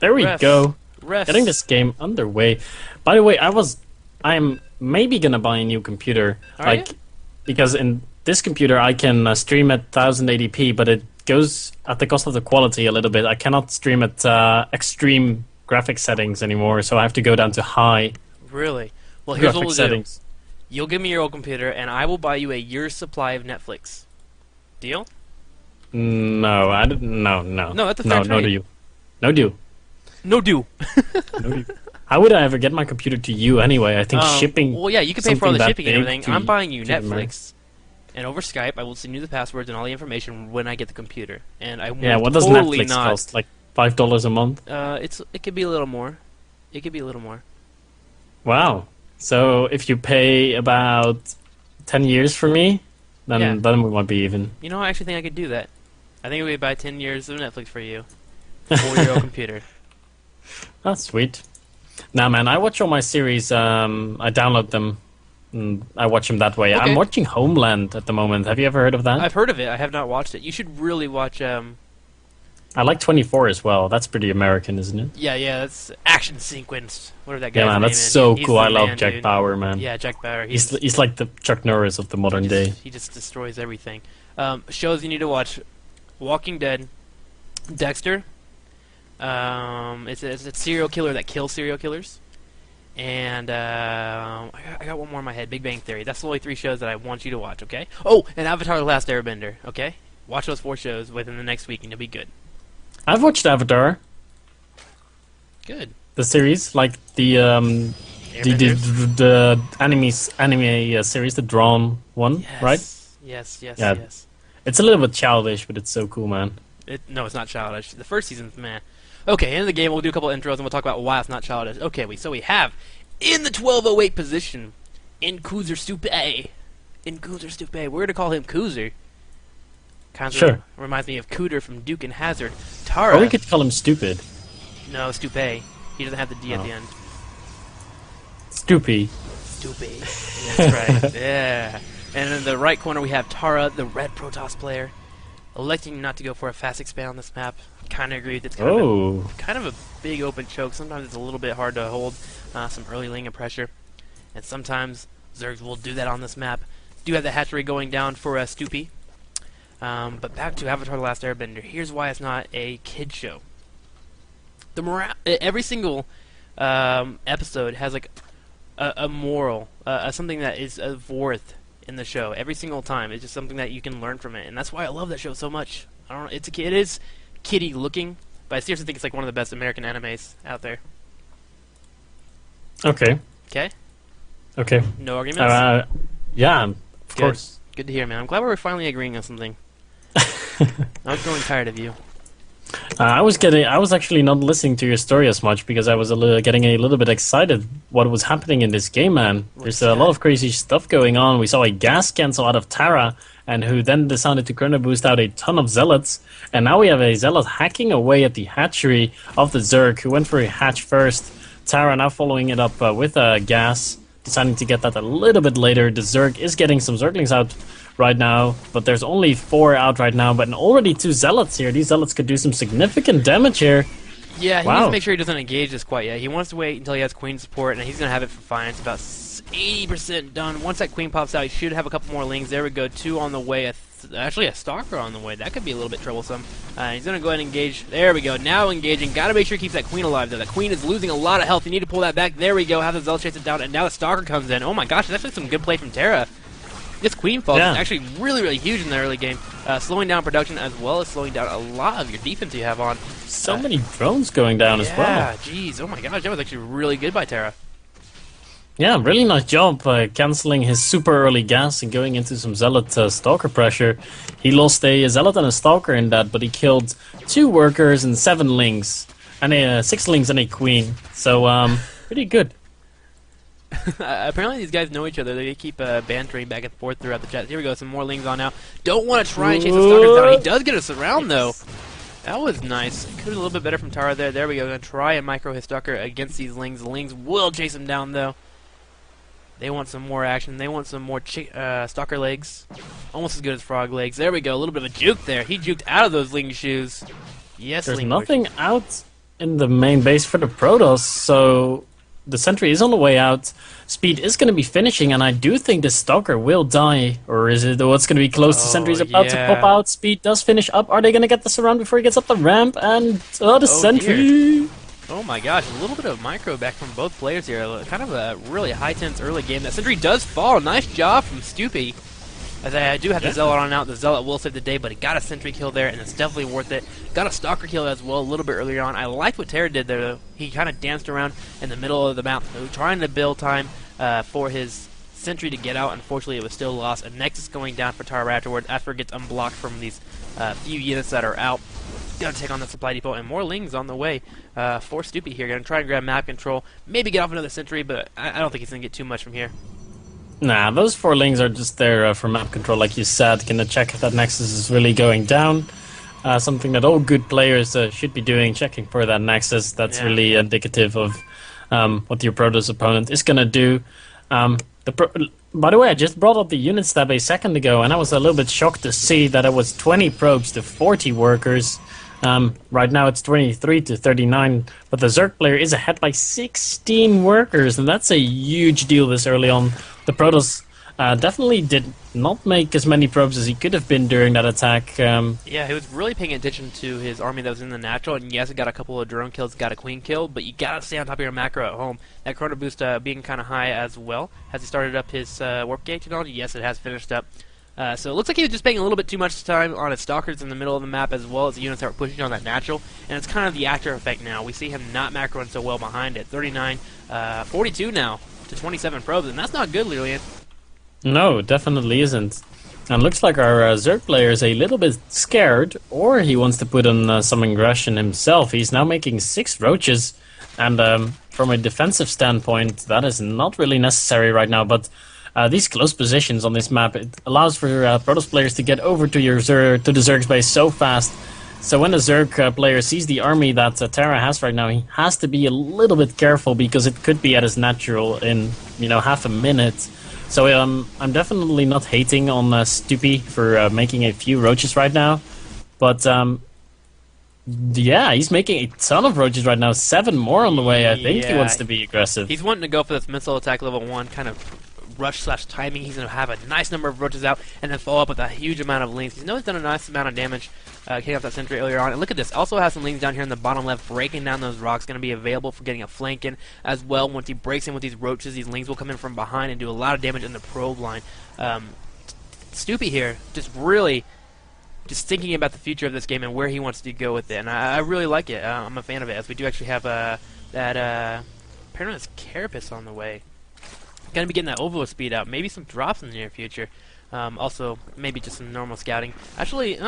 There we go. Refs. Getting this game underway. By the way, I'm maybe gonna buy a new computer. Are you? Because in this computer I can stream at 1080p, but it goes at the cost of the quality a little bit. I cannot stream at extreme graphic settings anymore, so I have to go down to high Really? Well, here's what graphic we'll settings. do. You'll give me your old computer, and I will buy you a year's supply of Netflix. Deal? No, I don't. No. No, that's a fair no trade. deal. No deal. No do. No deal. How would I ever get my computer to you anyway? I think shipping. Well, yeah, you can pay for all the something that shipping and big everything. to- I'm buying you to America. Netflix, and over Skype, I will send you the passwords and all the information when I get the computer. And I will Yeah, what does totally Netflix not. cost? Like $5 a month? It could be a little more. It could be a little more. Wow. So if you pay about 10 years for me, then Yeah. then we might be even. You know, I actually think I could do that. I think we would buy 10 years of Netflix for you for your old computer. That's sweet. Nah, man, I watch all my series. I download them. And I watch them that way. Okay. I'm watching Homeland at the moment. Have you ever heard of that? I've heard of it. I have not watched it. You should really watch. I like 24 as well. That's pretty American, isn't it? Yeah, that's action sequence. Whatever that guy's Yeah, man, name that's is. so He's cool. the I love man, Jack dude. Bauer, man. Yeah, Jack Bauer. He's like the Chuck Norris of the modern day. He just destroys everything. Shows you need to watch: Walking Dead, Dexter. It's a serial killer that kills serial killers, and I got one more in my head: Big Bang Theory. That's the only 3 shows that I want you to watch. Okay? Oh, and Avatar: The Last Airbender. Okay? Watch those 4 shows within the next week, and you'll be good. I've watched Avatar, Good. the series, like the Airbenders? the anime series, the drawn one, Yes. right? Yes. Yeah. Yes. It's a little bit childish, but it's so cool, man. No, it's not childish. The first season's meh. Okay, end of the game. We'll do a couple intros and we'll talk about why it's not childish. Okay, so we have in the 1208 position, InCuserstupi. InCuserstupi. We're gonna call him Coozer. Kind of Sure. reminds me of Cooter from Duke and Hazard. Tarra. Or we could call him stupid. No, Stupe. He doesn't have the D at Oh. the end. Stoopy. Stupe. That's right. Yeah. And in the right corner we have Tarra, the red Protoss player, electing not to go for a fast expand on this map. Kind of agree with it. It's kind of a big open choke. Sometimes it's a little bit hard to hold some early Linga pressure, and sometimes Zergs will do that on this map. Do have the hatchery going down for Stupi. But back to Avatar: The Last Airbender. Here's why it's not a kid show. Every single episode has like a moral, something that is of worth in the show. Every single time, it's just something that you can learn from it, and that's why I love that show so much. I don't know, it is kiddie looking, but I seriously think it's like one of the best American animes out there. Okay. Okay, Okay. no arguments. Yeah, of Good. course. Good to hear, man. I'm glad we're finally agreeing on something. I was growing tired of you. I was actually not listening to your story as much because I was getting a little bit excited what was happening in this game, man. There's a lot of crazy stuff going on. We saw a gas cancel out of Tarra, and who then decided to chrono boost out a ton of zealots, and now we have a zealot hacking away at the hatchery of the Zerg, who went for a hatch first. Tarra now following it up with a gas, deciding to get that a little bit later. The Zerg is getting some Zerglings out right now, but there's only 4 out right now, but already 2 zealots here. These zealots could do some significant damage here. Yeah, he Wow. needs to make sure he doesn't engage this quite yet. He wants to wait until he has queen support, and he's going to have it for fine. It's about 80% done. Once that queen pops out, he should have a couple more lings. There we go, 2 on the way. Actually, a stalker on the way. That could be a little bit troublesome. He's going to go ahead and engage. There we go. Now engaging. Got to make sure he keeps that queen alive, though. That queen is losing a lot of health. You need to pull that back. There we go. Have the zealot chase it down, and now the stalker comes in. Oh my gosh, that's actually some good play from Tarra. This queen fall is actually really, really huge in the early game. Slowing down production as well as slowing down a lot of your defense you have on. So many drones going down as well. Yeah, jeez. Oh my gosh, that was actually really good by Tarra. Yeah, really nice job cancelling his super early gas and going into some zealot stalker pressure. He lost a zealot and a stalker in that, but he killed 2 workers and 7 lings, and 6 lings and a queen. So pretty good. Apparently these guys know each other. They keep bantering back and forth throughout the chat. Here we go, some more lings on now. Don't want to try and chase the stalkers down. He does get us around, though. That was nice. Could have been a little bit better from Tarra there. There we go. Going to try and micro his stalker against these lings. The lings will chase him down, though. They want some more action. They want some more stalker legs. Almost as good as frog legs. There we go. A little bit of a juke there. He juked out of those ling shoes. Yes, There's ling nothing out in the main base for the Protoss, so the sentry is on the way out. Speed is going to be finishing, and I do think the Stalker will die. Or is it what's going to be close? The sentry's about to pop out. Speed does finish up. Are they going to get this around before he gets up the ramp? And the sentry. Dear. Oh my gosh, a little bit of micro back from both players here. Kind of a really high-tense early game. That sentry does fall. Nice job from Stupi. As I do have the Zealot on out. The Zealot will save the day, but he got a sentry kill there, and it's definitely worth it. Got a Stalker kill as well a little bit earlier on. I liked what Tarra did there, though. He kind of danced around in the middle of the map, trying to build time for his sentry to get out. Unfortunately, it was still lost. A Nexus going down for Tarra afterwards after it gets unblocked from these few units that are out. Gonna take on the supply depot, and more Lings on the way for Stupi here. Gonna try and grab map control, maybe get off another sentry, but I don't think he's gonna get too much from here. Nah, those 4 Lings are just there for map control, like you said. Gonna check if that Nexus is really going down. Something that all good players should be doing, checking for that Nexus. That's really indicative of what your Protoss opponent is gonna do. By the way, I just brought up the unit stab a second ago, and I was a little bit shocked to see that it was 20 probes to 40 workers. Right now it's 23 to 39, but the Zerg player is ahead by 16 workers, and that's a huge deal this early on. The Protoss definitely did not make as many probes as he could have been during that attack. Yeah, he was really paying attention to his army that was in the natural, and yes, it got a couple of drone kills, got a queen kill, but you gotta stay on top of your macro at home. That chrono boost being kind of high as well. Has he started up his warp gate technology? Yes, it has finished up. So it looks like he was just spending a little bit too much time on his Stalkers in the middle of the map, as well as the units that were pushing on that natural, and it's kind of the after effect now. We see him not macroing so well behind it. 39, 42 now to 27 probes, and that's not good, Lilian. No, definitely isn't. And looks like our Zerg player is a little bit scared, or he wants to put on some aggression himself. He's now making 6 roaches, and from a defensive standpoint, that is not really necessary right now, but these close positions on this map, it allows for Protoss players to get over to the Zerg's base so fast. So when the Zerg player sees the army that Tarra has right now, he has to be a little bit careful, because it could be at his natural in half a minute. So I'm definitely not hating on Stupi for making a few roaches right now, but yeah, he's making a ton of roaches right now. 7 more on the way. I think he wants to be aggressive. He's wanting to go for this missile attack level 1 kind of rush/timing. He's going to have a nice number of roaches out and then follow up with a huge amount of Lings. He's done a nice amount of damage getting off that sentry earlier on. And look at this. Also has some Lings down here in the bottom left breaking down those rocks. Going to be available for getting a flank in as well. Once he breaks in with these roaches, these Lings will come in from behind and do a lot of damage in the probe line. Stupi here just really just thinking about the future of this game and where he wants to go with it. And I really like it. I'm a fan of it, as we do actually have that apparently it's Carapace on the way. Gonna be getting that Ovo speed out. Maybe some drops in the near future. Also, maybe just some normal scouting. Actually,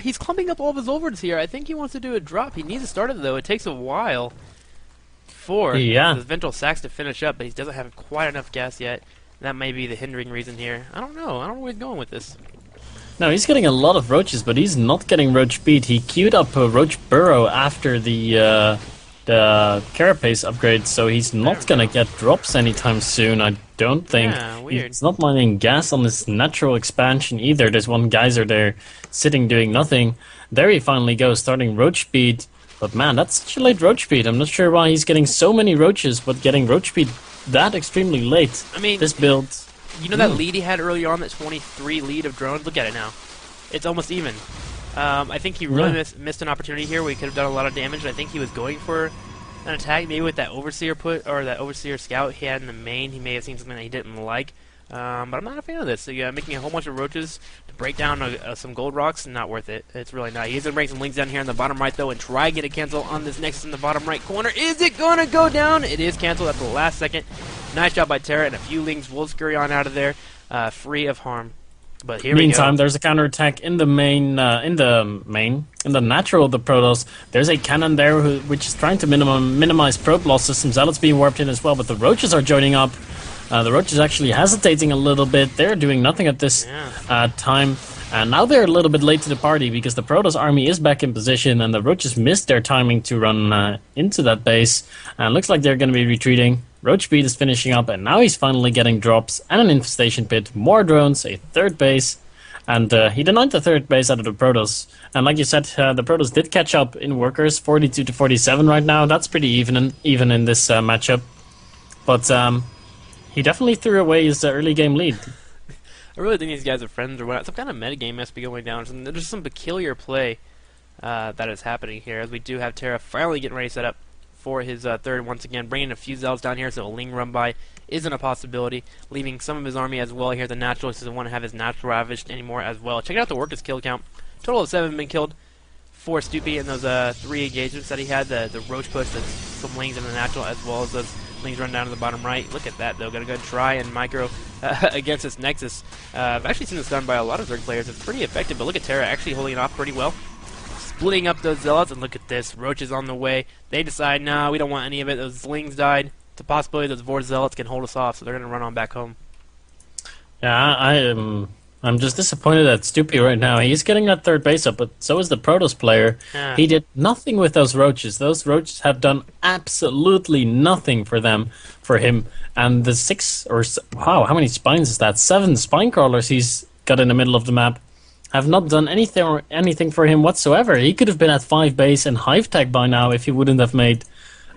he's clumping up all of his overs here. I think he wants to do a drop. He needs to start it, though. It takes a while for the Ventral Sacs to finish up, but he doesn't have quite enough gas yet. That may be the hindering reason here. I don't know. I don't know where he's going with this. No, he's getting a lot of roaches, but he's not getting roach speed. He queued up a roach burrow after the Carapace upgrade, so he's not gonna get drops anytime soon, I don't think. Yeah, weird. He's not mining gas on this natural expansion either. There's one geyser there sitting doing nothing. There he finally goes, starting roach speed. But man, that's such a late roach speed. I'm not sure why he's getting so many roaches, but getting roach speed that extremely late. I mean, this build... You know that lead he had earlier on, that 23 lead of drones? Look at it now. It's almost even. I think he really missed an opportunity here where he could have done a lot of damage. I think he was going for an attack, maybe with that Overseer that Overseer scout he had in the main. He may have seen something that he didn't like. But I'm not a fan of this. So, yeah, making a whole bunch of roaches to break down some gold rocks, not worth it. It's really not. He's going to bring some Lings down here in the bottom right, though, and try to get a cancel on this Nexus in the bottom right corner. Is it going to go down? It is canceled at the last second. Nice job by Tarra, and a few Lings will scurry on out of there, free of harm. But here Meantime, there's a counterattack in the natural of the Protoss. There's a cannon there which is trying to minimize probe losses. Some zealots being warped in as well, but the roaches are joining up. The roaches actually hesitating a little bit. They're doing nothing at this time. And now they're a little bit late to the party because the Protoss army is back in position and the roaches missed their timing to run into that base. And looks like they're going to be retreating. Roach speed is finishing up, and now he's finally getting drops and an infestation pit, more drones, a third base. And he denied the third base out of the Protoss. And like you said, the Protoss did catch up in workers, 42 to 47 right now. That's pretty even in this matchup. But he definitely threw away his early game lead. I really think these guys are friends or what. Some kind of metagame must be going down. There's some peculiar play that is happening here, as we do have Tarra finally getting ready to set up for his third once again, bringing a few Zealots down here so a Ling run by isn't a possibility, leaving some of his army as well here. The Natural doesn't want to have his Natural ravaged anymore as well. Check out the workers kill count. Total of 7 been killed for Stupi in those 3 engagements that he had. The Roach push, some Lings in the Natural, as well as those Lings run down to the bottom right. Look at that though, got a good try and micro against this Nexus. I've actually seen this done by a lot of Zerg players. It's pretty effective, but look at Tarra actually holding it off pretty well. Splitting up those Zealots, and look at this, Roaches on the way. They decide, nah, we don't want any of it. Those Lings died. It's a possibility those Vortex Zealots can hold us off, so they're going to run on back home. Yeah, I'm just disappointed at Stupi right now. He's getting that third base up, but so is the Protoss player. Yeah. He did nothing with those Roaches. Those Roaches have done absolutely nothing for him. And the wow, how many spines is that? 7 spine crawlers he's got in the middle of the map have not done anything for him whatsoever. He could have been at 5 base and hive tag by now if he wouldn't have made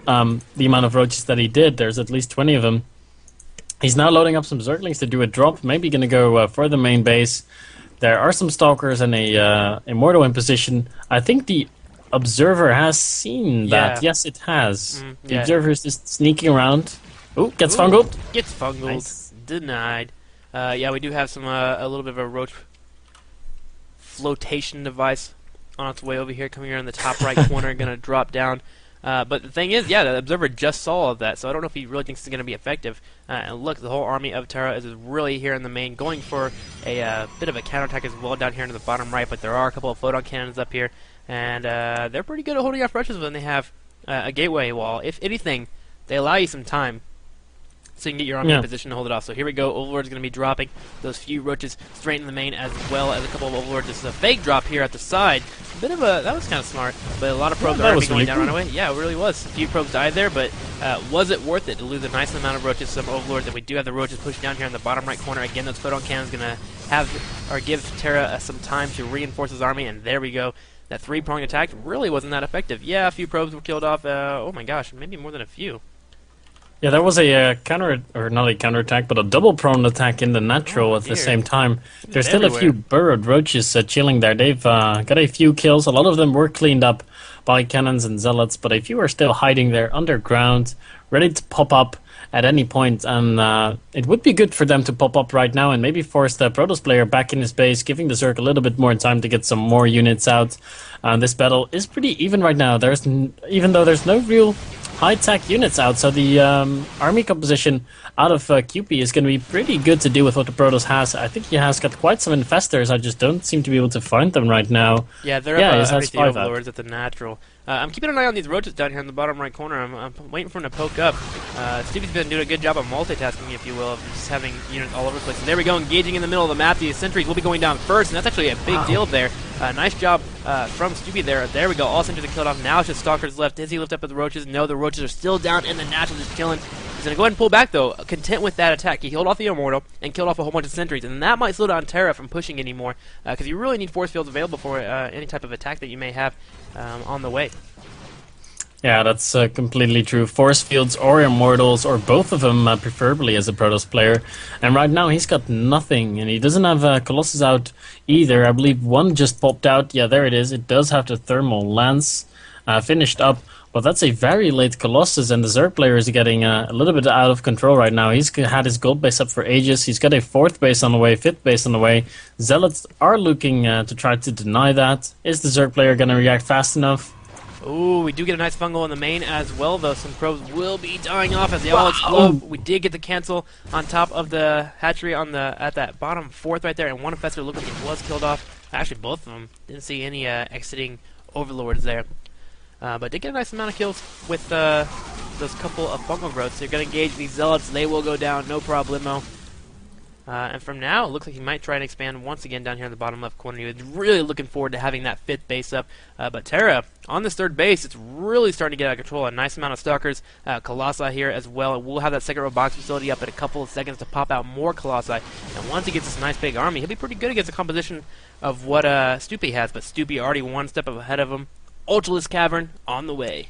the amount of Roaches that he did. There's at least 20 of them. He's now loading up some Zerglings to do a drop, maybe going to go for the main base. There are some Stalkers and a Immortal in position. I think the Observer has seen that. Yeah. Yes, it has. The yeah. Observer is just sneaking around. Oh, gets fungled. Gets fungled. Nice. Denied. Yeah, we do have some a little bit of a Roach flotation device on its way over here, coming here in the top right corner, going to drop down. But the thing is, yeah, the Observer just saw all of that, so I don't know if he really thinks it's going to be effective. And look, the whole army of Tarra is really here in the main, going for a bit of a counterattack as well down here in the bottom right, but there are a couple of photon cannons up here, and they're pretty good at holding off Roaches when they have a gateway wall. If anything, they allow you some time so you can get your army in position to hold it off. So here we go. Overlord's going to be dropping those few Roaches straight in the main, as well as a couple of Overlords. This is a fake drop here at the side. That was kind of smart, but a lot of probes are already going down right away. Yeah, it really was. A few probes died there, but was it worth it to lose a nice amount of Roaches, some Overlords, and we do have the Roaches pushed down here in the bottom right corner. Again, those photon cannons going to give Tarra some time to reinforce his army, and there we go. That 3-pronged attack really wasn't that effective. Yeah, a few probes were killed off. Oh my gosh, maybe more than a few. Yeah, there was a not a counterattack, but a double-pronged attack in the Natural at the same time. There's still a few burrowed Roaches chilling there. They've got a few kills. A lot of them were cleaned up by Cannons and Zealots, but a few are still hiding there underground, ready to pop up at any point. And it would be good for them to pop up right now and maybe force the Protoss player back in his base, giving the Zerg a little bit more time to get some more units out. This battle is pretty even right now. Even though there's no real high-tech units out, so the army composition out of QP is going to be pretty good to do with what the Protoss has. I think he has got quite some Infestors, I just don't seem to be able to find them right now. Yeah, they're up everything Overlords at the Natural. I'm keeping an eye on these Roaches down here in the bottom right corner. I'm waiting for them to poke up. Stevie's been doing a good job of multitasking, if you will, of just having units all over the place. And there we go, engaging in the middle of the map. The sentries will be going down first, and that's actually a big deal there. Nice job from Stupi there. There we go, all sentries are killed off. Now it's just Stalkers left. Does he lift up with the Roaches? No, the Roaches are still down, and the Natural just killing. He's going to go ahead and pull back, though, content with that attack. He killed off the Immortal and killed off a whole bunch of sentries, and that might slow down Tarra from pushing anymore, because you really need force fields available for any type of attack that you may have on the way. Yeah, that's completely true. Force fields or Immortals, or both of them, preferably as a Protoss player. And right now he's got nothing, and he doesn't have Colossus out either. I believe one just popped out. Yeah, there it is. It does have the Thermal Lance finished up, but that's a very late Colossus, and the Zerg player is getting a little bit out of control right now. He's had his gold base up for ages. He's got a 4th base on the way, 5th base on the way. Zealots are looking to try to deny that. Is the Zerg player going to react fast enough? Ooh, we do get a nice fungal in the main as well, though. Some probes will be dying off as they all explode. We did get the cancel on top of the hatchery at that bottom 4th right there, and one infestor looked like it was killed off. Actually, both of them. Didn't see any exiting Overlords there. But did get a nice amount of kills with those couple of fungal growths. So you're going to engage these Zealots. They will go down, no problemo. And from now, it looks like he might try and expand once again down here in the bottom left corner. He was really looking forward to having that 5th base up. But Tarra, on this 3rd base, it's really starting to get out of control. A nice amount of Stalkers, Colossi here as well. And we'll have that 2nd robotics facility up in a couple of seconds to pop out more Colossi. And once he gets this nice big army, he'll be pretty good against the composition of what Stupi has. But Stupi already one step ahead of him. Ultralisk Cavern on the way.